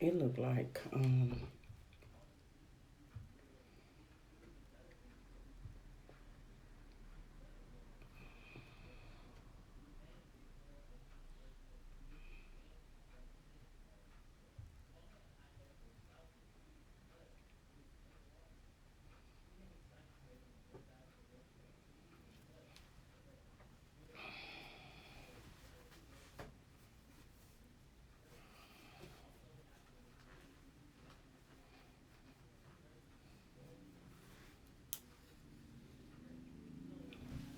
It looked like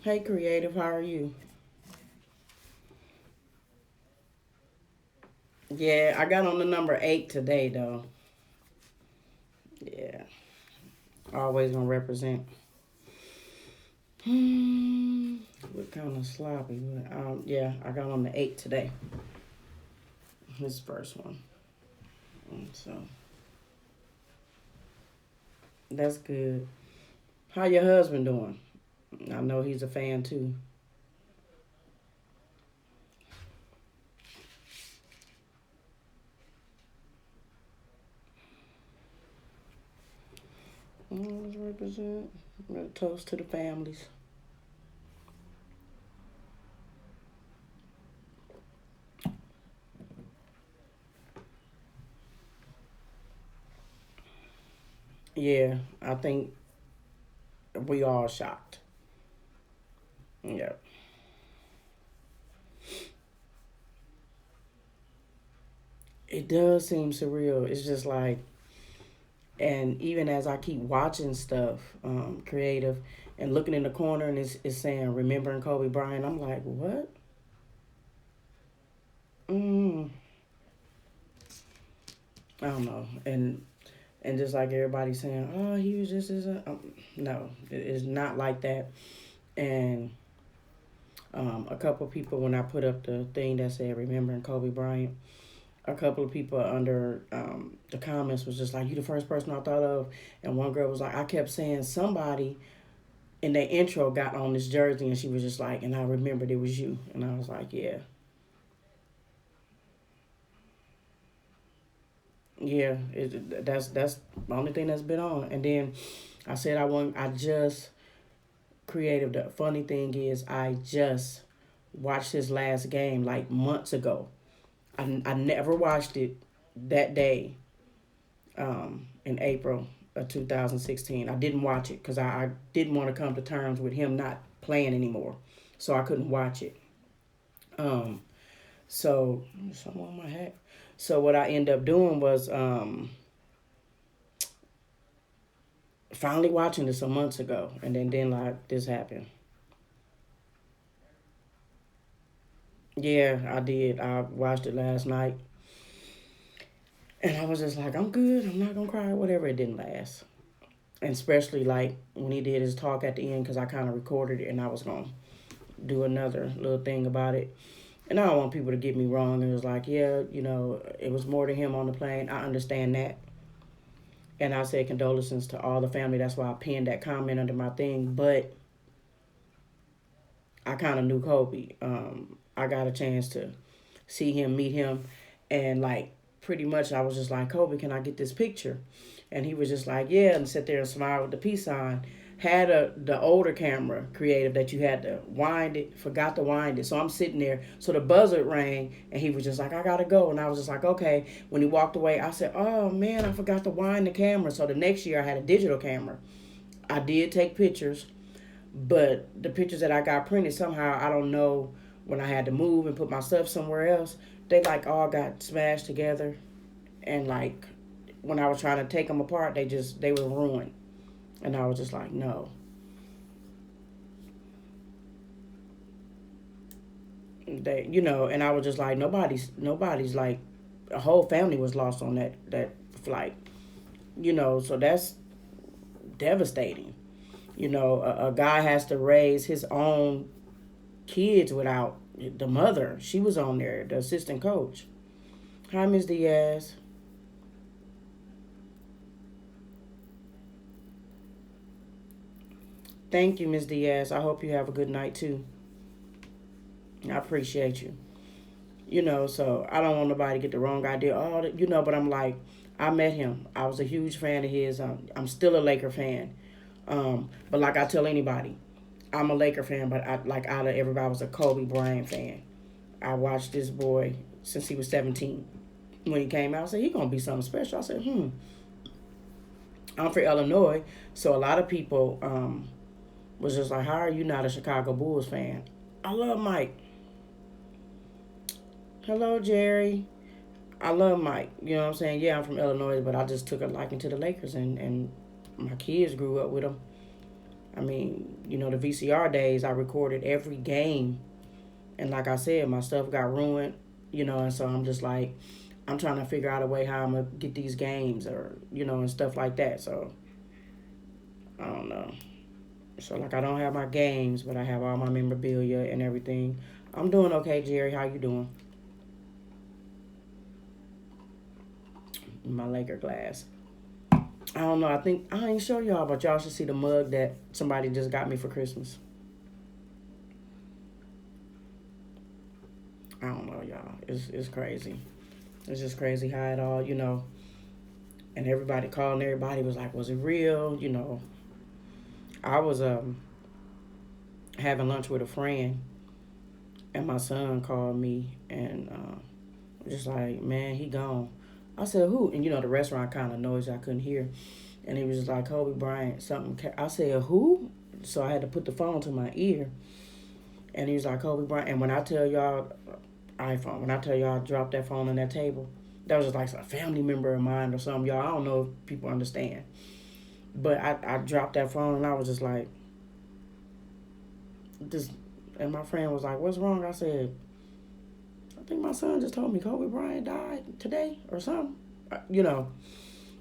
hey creative, how are you? Yeah, I got on the number 8 today though. Yeah. Always gonna represent. Hmm. What kind of sloppy? Yeah, I got on the 8 today. His first one. So that's good. How your husband doing? I know he's a fan too. Always represent. Toast to the families. Yeah, I think we all shocked. Yeah. It does seem surreal. It's just like, and even as I keep watching stuff, creative, and looking in the corner and it's saying remembering Kobe Bryant, I'm like, what? Mm, I don't know. And just like everybody saying, oh, he was just as a no, it's not like that. And a couple of people when I put up the thing that said remembering Kobe Bryant, a couple of people under the comments was just like, you the first person I thought of. And one girl was like, I kept saying somebody in the intro got on this jersey, and she was just like, and I remembered it was you. And I was like, yeah. Yeah, that's the only thing that's been on. And then I said I just creative. The funny thing is I just watched his last game like months ago. I never watched it that day in April of 2016. I didn't watch it because I didn't want to come to terms with him not playing anymore. So I couldn't watch it. Um, so, something on my hat. So what I ended up doing was finally watching this some months ago. And then like this happened. Yeah, I did. I watched it last night. And I was just like, I'm good. I'm not going to cry. Whatever. It didn't last. And especially like when he did his talk at the end because I kind of recorded it and I was going to do another little thing about it. And I don't want people to get me wrong. It was like, yeah, it was more to him on the plane. I understand that. And I said condolences to all the family. That's why I pinned that comment under my thing. But I kind of knew Kobe. I got a chance to see him, meet him, and like pretty much I was just like, Kobe, can I get this picture? And he was just like, yeah, and sit there and smile with the peace sign. Had the older camera creative that you had to wind it, forgot to wind it. So I'm sitting there. So the buzzer rang and he was just like, I gotta go. And I was just like, okay. When he walked away, I said, oh man, I forgot to wind the camera. So the next year I had a digital camera. I did take pictures, but the pictures that I got printed somehow, I don't know, when I had to move and put my stuff somewhere else, they like all got smashed together, and like when I was trying to take them apart, they were ruined, and I was just like, no, and I was just like, nobody's like, a whole family was lost on that flight, so that's devastating. A guy has to raise his own kids without the mother. She was on there, the assistant coach. Hi, Miss Diaz. Thank you, Miss Diaz. I hope you have a good night too. I appreciate you. So I don't want nobody to get the wrong idea. But I'm like, I met him. I was a huge fan of his. I'm still a Laker fan. But like I tell anybody, I'm a Laker fan, but out of everybody, I was a Kobe Bryant fan. I watched this boy since he was 17. When he came out, I said, he gonna be something special. I said, I'm from Illinois, so a lot of people was just like, how are you not a Chicago Bulls fan? I love Mike. Hello, Jerry. I love Mike. You know what I'm saying? Yeah, I'm from Illinois, but I just took a liking to the Lakers, and my kids grew up with them. I mean, the VCR days, I recorded every game. And like I said, my stuff got ruined, and so I'm just like, I'm trying to figure out a way how I'm going to get these games and stuff like that. So, I don't know. So, like, I don't have my games, but I have all my memorabilia and everything. I'm doing okay, Jerry. How you doing? My Laker glass. I don't know. I think I ain't show y'all, but y'all should see the mug that somebody just got me for Christmas. I don't know, y'all. It's crazy. It's just crazy how it all, and everybody calling everybody was like, was it real? I was having lunch with a friend, and my son called me and just like, man, he gone. I said, who? And the restaurant kind of noisy, I couldn't hear. And he was just like, Kobe Bryant, something. I said, who? So I had to put the phone to my ear. And he was like, Kobe Bryant. And when I tell y'all, iPhone, when I tell y'all I dropped that phone on that table, that was just like a family member of mine or something. Y'all, I don't know if people understand. But I dropped that phone and I was just like, this. And my friend was like, what's wrong? I said, I think my son just told me Kobe Bryant died today or something. You know.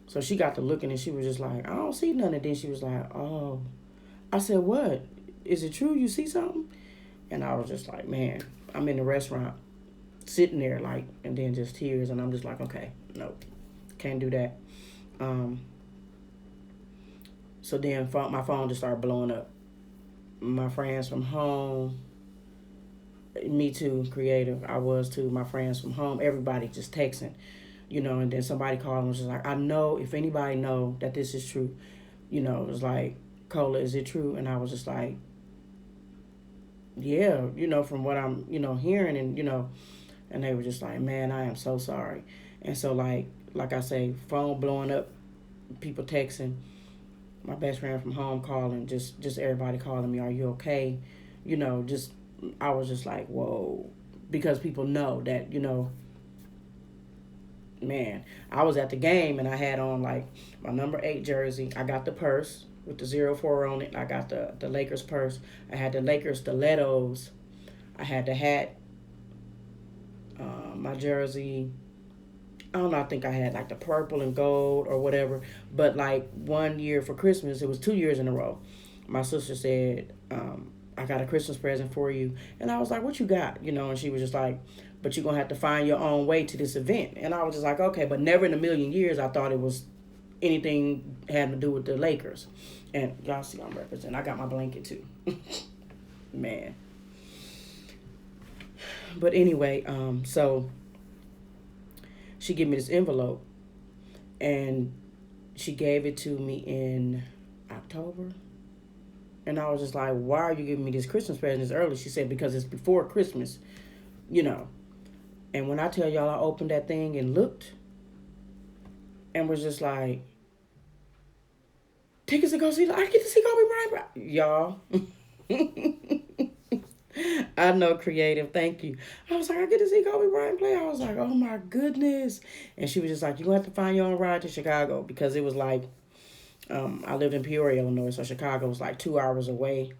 So she got to looking and she was just like, I don't see nothing. And then she was like, oh. I said, what? Is it true you see something? And I was just like, man, I'm in the restaurant sitting there like, and then just tears. And I'm just like, okay, nope, can't do that. So then my phone just started blowing up. My friends from home, me too, creative, I was too. My friends from home, everybody just texting, and then somebody called and was just like, I know if anybody know that this is true, it was like, Cola, is it true? And I was just like, yeah, from what I'm, hearing and they were just like, man, I am so sorry. And so like I say, phone blowing up, people texting, my best friend from home calling, just everybody calling me, are you okay? Just I was just like, whoa, because people know that, man, I was at the game and I had on like my number 8 jersey. I got the purse with the 04 on it. I got the Lakers purse. I had the Lakers stilettos. I had the hat, my jersey. I don't know, I think I had like the purple and gold or whatever. But like one year for Christmas, it was 2 years in a row. My sister said, I got a Christmas present for you. And I was like, what you got? And she was just like, but you're going to have to find your own way to this event. And I was just like, okay, but never in a million years I thought it was anything having to do with the Lakers. And y'all see I'm representing. I got my blanket too. Man. But anyway, so she gave me this envelope and she gave it to me in October. And I was just like, why are you giving me this Christmas present this early? She said, because it's before Christmas, And when I tell y'all I opened that thing and looked and was just like, tickets to go see, I get to see Kobe Bryant. Y'all. I know, creative. Thank you. I was like, I get to see Kobe Bryant play. I was like, oh my goodness. And she was just like, you're going to have to find your own ride to Chicago because it was like, I lived in Peoria, Illinois, so Chicago was like 2 hours away.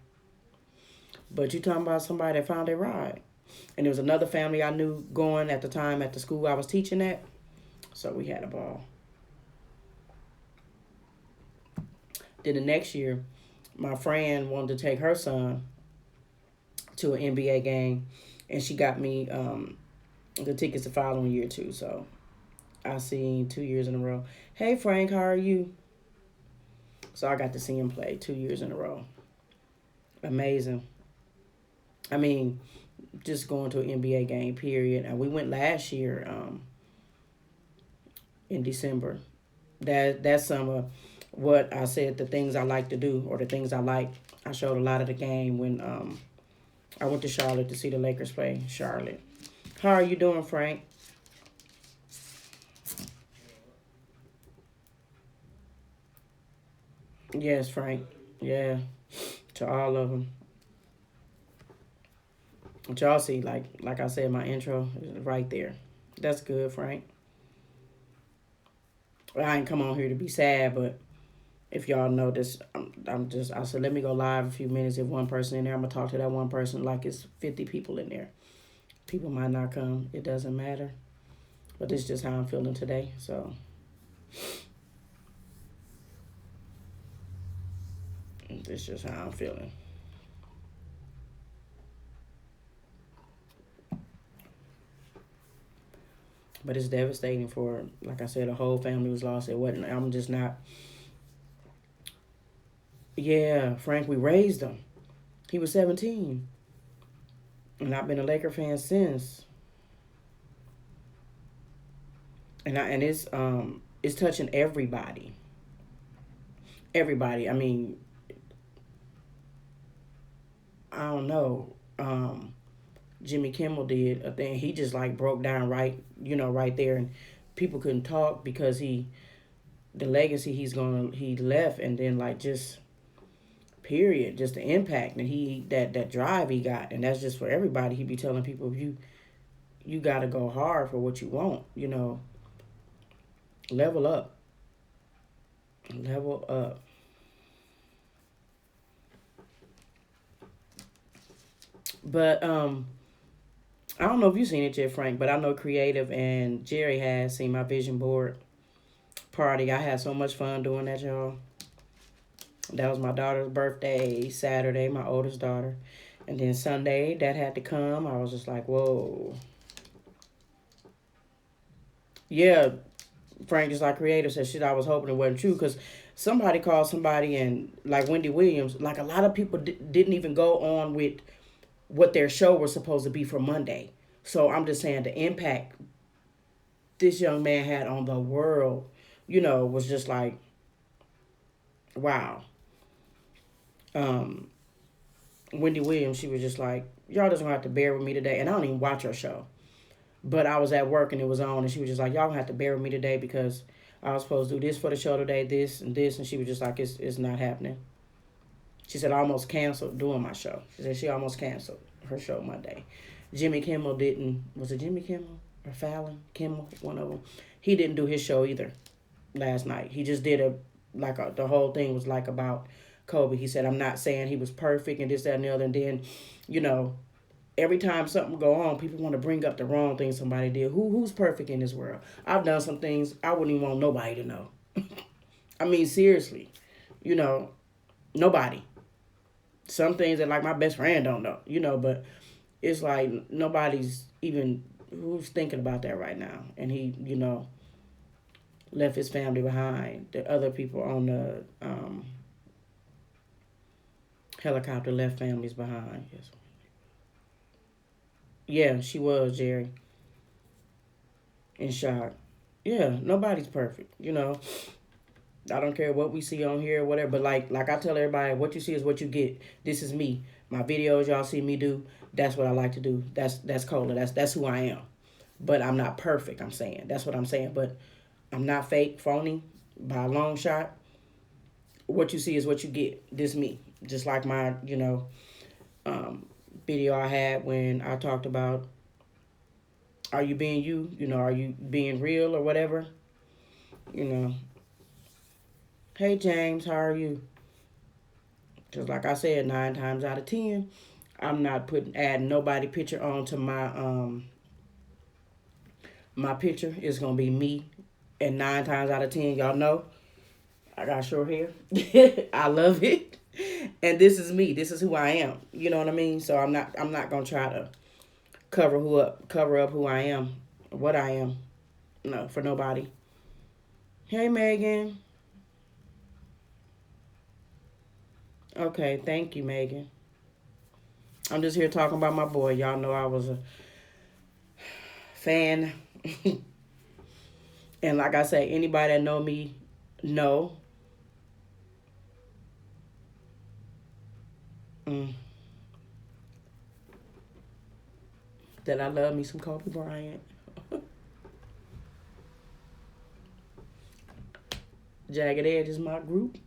But you talking about somebody that found a ride. And there was another family I knew going at the time at the school I was teaching at. So we had a ball. Then the next year, my friend wanted to take her son to an NBA game. And she got me the tickets the following year too. So I seen 2 years in a row. Hey Frank, how are you? So I got to see him play 2 years in a row. Amazing. I mean, just going to an NBA game, period. And we went last year in December. That's some of what I said, the things I like to do or the things I like. I showed a lot of the game when I went to Charlotte to see the Lakers play Charlotte. How are you doing, Frank? Yes, Frank. Yeah, to all of them. But y'all see, like I said, my intro is right there. That's good, Frank. I ain't come on here to be sad, but if y'all know this, I'm just, I said, let me go live a few minutes. If one person in there, I'm going to talk to that one person like it's 50 people in there. People might not come. It doesn't matter. But this is just how I'm feeling today. So, this is just how I'm feeling. But it's devastating for, like I said, a whole family was lost. It wasn't, I'm just not, yeah, Frank, we raised him. He was 17. And I've been a Laker fan since. And it's touching everybody. Everybody. I mean, I don't know. Jimmy Kimmel did a thing. He just like broke down right, right there, and people couldn't talk because the legacy he left, and then like just period, just the impact and that drive he got, and that's just for everybody. He be telling people, you got to go hard for what you want, level up, level up. But I don't know if you've seen it yet, Frank, but I know Creative and Jerry has seen my vision board party. I had so much fun doing that, y'all. That was my daughter's birthday, Saturday, my oldest daughter. And then Sunday, that had to come. I was just like, whoa. Yeah, Frank, just like Creative said, shit, I was hoping it wasn't true because somebody called somebody, and like Wendy Williams, like a lot of people didn't even go on with what their show was supposed to be for Monday. So I'm just saying the impact this young man had on the world, was just like, wow. Um, Wendy Williams, she was just like, y'all just gonna have to bear with me today. And I don't even watch her show. But I was at work and it was on, and she was just like, y'all gonna have to bear with me today because I was supposed to do this for the show today, this and this. And she was just like, it's not happening. She said, I almost canceled doing my show. She said she almost canceled her show Monday. Jimmy Kimmel didn't, was it Jimmy Kimmel or Fallon? Kimmel, one of them. He didn't do his show either last night. He just did the whole thing was like about Kobe. He said, I'm not saying he was perfect and this, that, and the other. And then, you know, every time something go on, people want to bring up the wrong thing somebody did. Who's perfect in this world? I've done some things I wouldn't even want nobody to know. I mean, seriously, you know, nobody. Some things that like my best friend don't know, but it's like nobody's even who's thinking about that right now. And he, left his family behind. The other people on the helicopter left families behind. Yes. Yeah, she was, Jerry, in shock. Yeah, nobody's perfect. I don't care what we see on here or whatever, but like I tell everybody, what you see is what you get. This is me. My videos y'all see me do, that's what I like to do. That's Cola. That's who I am. But I'm not perfect, I'm saying. That's what I'm saying. But I'm not fake, phony by a long shot. What you see is what you get. This me. Just like my, um, video I had when I talked about are you being you? Are you being real or whatever? You know. Hey James, how are you? Because like I said, 9 times out of 10, I'm not adding nobody picture onto my picture. It's gonna be me. And 9 times out of 10, y'all know I got short hair. I love it. And this is me. This is who I am. You know what I mean? So I'm not gonna try to cover up who I am, what I am. No, for nobody. Hey Megan. Okay, thank you, Megan. I'm just here talking about my boy. Y'all know I was a fan. And like I say, anybody that know me know mm, that I love me some Kobe Bryant. Jagged Edge is my group.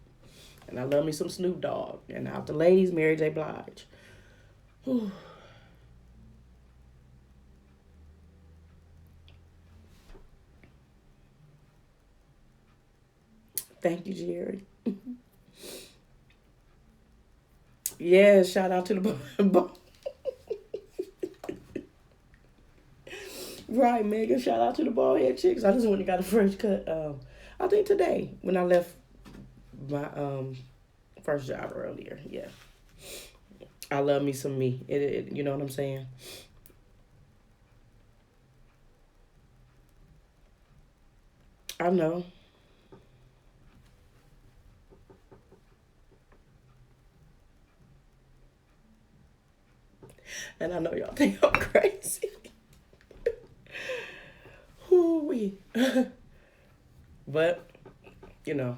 And I love me some Snoop Dogg. And out the ladies, Mary J. Blige. Whew. Thank you, Jerry. Yeah, shout out to the right, Megan. Shout out to the bald head chicks. I just went and got a fresh cut. I think today when I left my first job earlier. Yeah, I love me some me. You know what I'm saying? I know, and I know y'all think I'm crazy. Whoo-wee. But you know,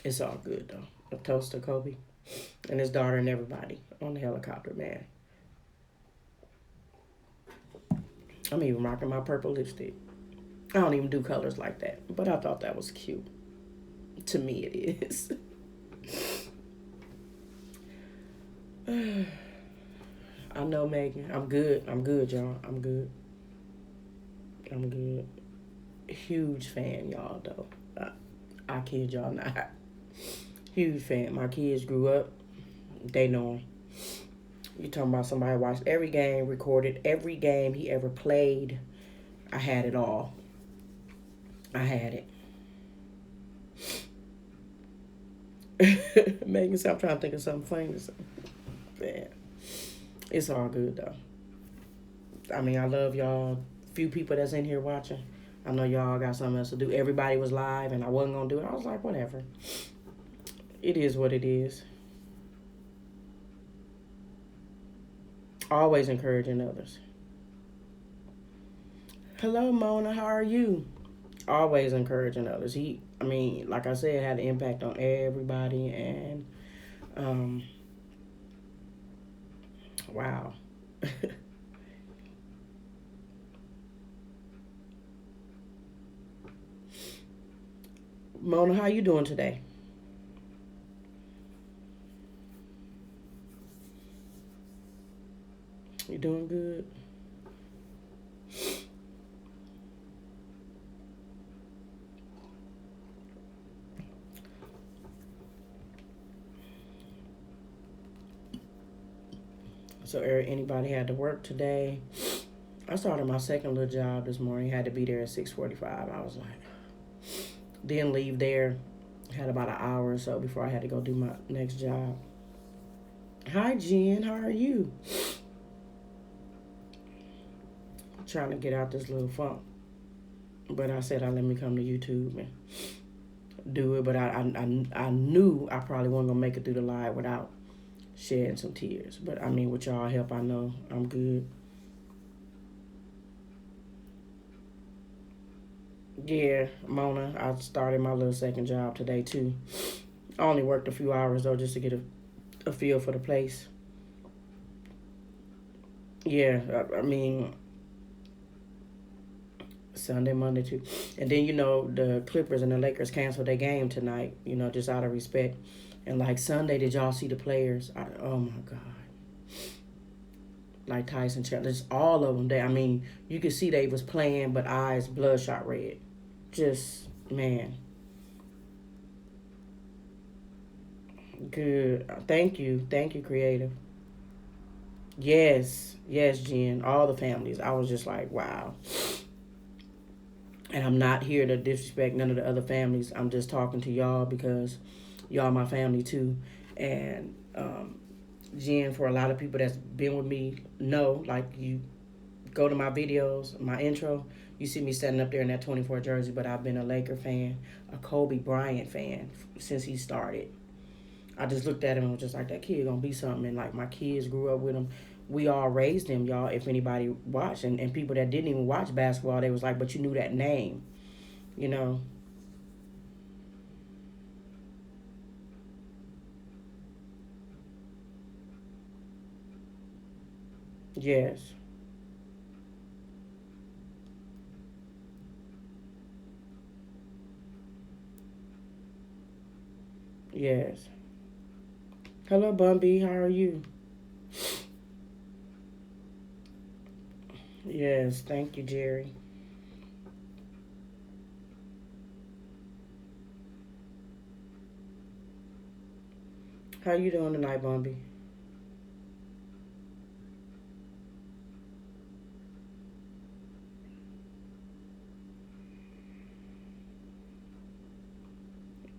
it's all good though. A toast to Kobe and his daughter and everybody on the helicopter, man. I'm even rocking my purple lipstick. I don't even do colors like that, but I thought that was cute. To me, it is. I know, Megan. I'm good. I'm good, y'all. I'm good. I'm good. Huge fan, y'all, though. I kid y'all not. Huge fan. My kids grew up. They know him. You talking about somebody watched every game, recorded every game he ever played. I had it all. I had it. Megan said, I'm trying to think of something funny to say. Man, it's all good, though. I mean, I love y'all. Few people that's in here watching. I know y'all got something else to do. Everybody was live, and I wasn't going to do it. I was like, whatever. It is what it is. Always encouraging others. Hello, Mona. How are you? Always encouraging others. I mean, like I said, had an impact on everybody, and um, wow. Mona, how you doing today? You doing good? So, anybody had to work today? I started my second little job this morning. Had to be there at 6:45. I was like, didn't leave there. Had about an hour or so before I had to go do my next job. Hi, Jen. How are you? Trying to get out this little funk. But I said, let me come to YouTube and do it. But I knew I probably wasn't going to make it through the live without shedding some tears. But I mean, with y'all help, I know I'm good. Yeah, Mona, I started my little second job today too. I only worked a few hours though just to get a feel for the place. Yeah, I mean, Sunday, Monday too. And then, the Clippers and the Lakers canceled their game tonight, just out of respect. And like Sunday, did y'all see the players? Oh my God. Like Tyson Chandler, just all of them. I mean, you could see they was playing, but eyes bloodshot red. Just, man, good. Thank you, creative. Yes, Jen. All the families. I was just like, wow. And I'm not here to disrespect none of the other families. I'm just talking to y'all because y'all my family too. And Jen, for a lot of people that's been with me, know, like, you go to my videos, my intro, you see me standing up there in that 24 jersey, but I've been a Laker fan, a Kobe Bryant fan since he started. I just looked at him and was just like, that kid gonna be something. And like my kids grew up with him. We all raised him, y'all. If anybody watched, and people that didn't even watch basketball, they was like, but you knew that name, you know. Yes, yes. Hello, Bumby. How are you? Yes, thank you, Jerry. How you doing tonight, Bumby?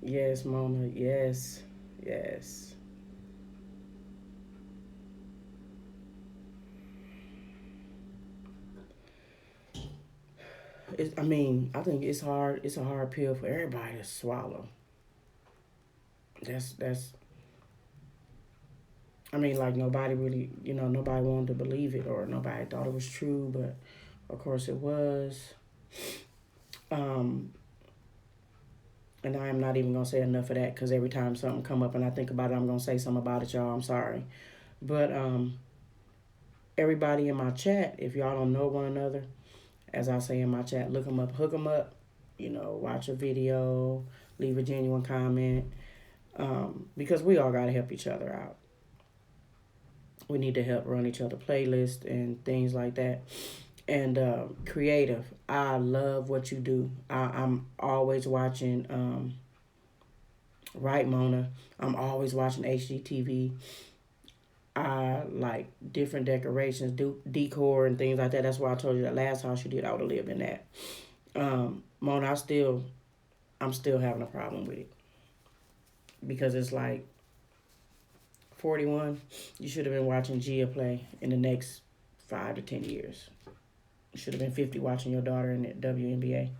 Yes, Mona. Yes, yes. I mean, I think it's hard. It's a hard pill for everybody to swallow. That's. I mean, like nobody really, nobody wanted to believe it or nobody thought it was true, but of course it was. Um, and I am not even gonna say enough of that because every time something come up and I think about it, I'm gonna say something about it, y'all. I'm sorry, but everybody in my chat, if y'all don't know one another, as I say in my chat, look them up, hook them up. Watch a video, leave a genuine comment, because we all gotta help each other out. We need to help run each other playlists and things like that. And creative, I love what you do. I'm always watching. Right, Mona. I'm always watching HGTV. I like different decorations, decor, and things like that. That's why I told you that last house you did, I would have lived in that. Mona, I'm still having a problem with it because it's like 41. You should have been watching Gia play in the next 5 to 10 years. You should have been 50 watching your daughter in the WNBA.